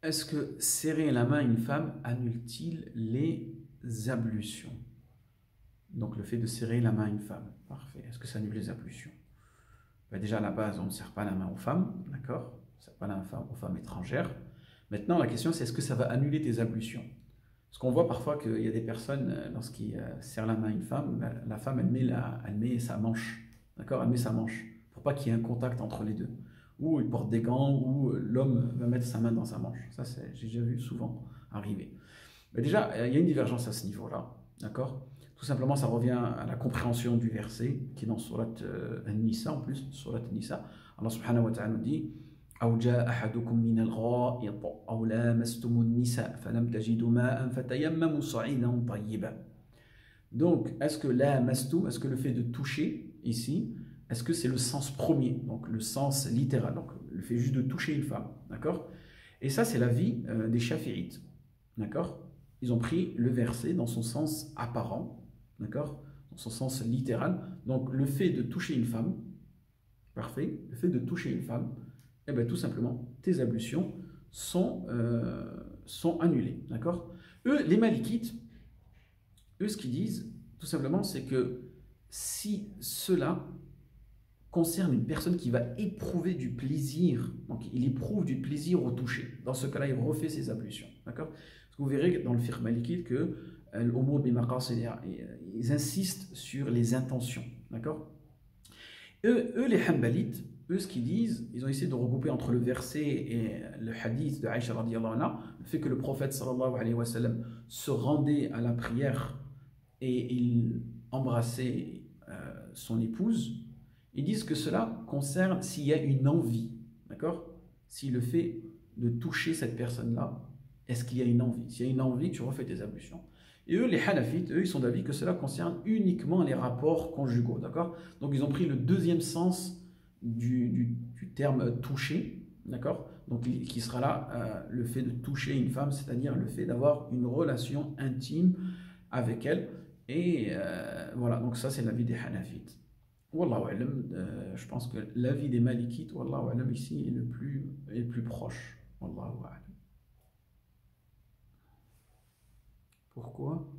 Est-ce que serrer la main à une femme annule-t-il les ablutions? Donc le fait de serrer la main à une femme. Parfait. Est-ce que ça annule les ablutions? Ben, déjà à la base, on ne serre pas la main aux femmes, d'accord? On ne serre pas la main aux femmes étrangères. Maintenant, la question c'est est-ce que ça va annuler tes ablutions? Parce qu'on voit parfois qu'il y a des personnes, lorsqu'ils serrent la main à une femme, la femme elle met sa manche, d'accord? Elle met sa manche, pour pas qu'il y ait un contact entre les deux. Ou il porte des gants, ou l'homme va mettre sa main dans sa manche. Ça, j'ai déjà vu souvent arriver. Mais déjà, il y a une divergence à ce niveau-là, d'accord? Tout simplement, ça revient à la compréhension du verset, qui est dans Surat An-Nisa, en plus, Surat An-Nisa. Allah subhanahu wa ta'ala nous dit أو جاء أحدكم من الغائط أو لامستم النساء فلم تجدوا ماء فتيمموا صعيدا طيبا. Donc, est-ce que lamastum, est-ce que le fait de toucher ici, est-ce que c'est le sens premier, donc le sens littéral, donc le fait juste de toucher une femme, d'accord? Et ça, c'est l'avis des Shafi'ites, d'accord? Ils ont pris le verset dans son sens apparent, d'accord? Dans son sens littéral. Donc, le fait de toucher une femme, parfait, le fait de toucher une femme, eh bien, tout simplement, tes ablutions sont annulées, d'accord? Eux, les Malikites, eux, ce qu'ils disent, tout simplement, c'est que si cela concerne une personne qui va éprouver du plaisir, donc il éprouve du plaisir au toucher, dans ce cas-là, il refait ses ablutions, d'accord? Parce que vous verrez dans le fiqh malikite que ils insistent sur les intentions, d'accord? Eux, les Hanbalites, eux, ce qu'ils disent, ils ont essayé de regrouper entre le verset et le hadith de Aïcha radiyallahu anha, le fait que le prophète sallallahu alayhi wa sallam se rendait à la prière et il embrassait son épouse. Ils disent que cela concerne s'il y a une envie, d'accord? Si le fait de toucher cette personne-là, est-ce qu'il y a une envie? S'il y a une envie, tu refais tes ablutions. Et eux, les Hanafites, eux, ils sont d'avis que cela concerne uniquement les rapports conjugaux, d'accord? Donc ils ont pris le deuxième sens du terme toucher, d'accord? Donc qui sera là le fait de toucher une femme, c'est-à-dire le fait d'avoir une relation intime avec elle. Et voilà, donc ça c'est l'avis des Hanafites. Wallahu alam, je pense que l'avis des Malikites, wallahu alam, ici est le plus proche. Wallahu alam. Pourquoi?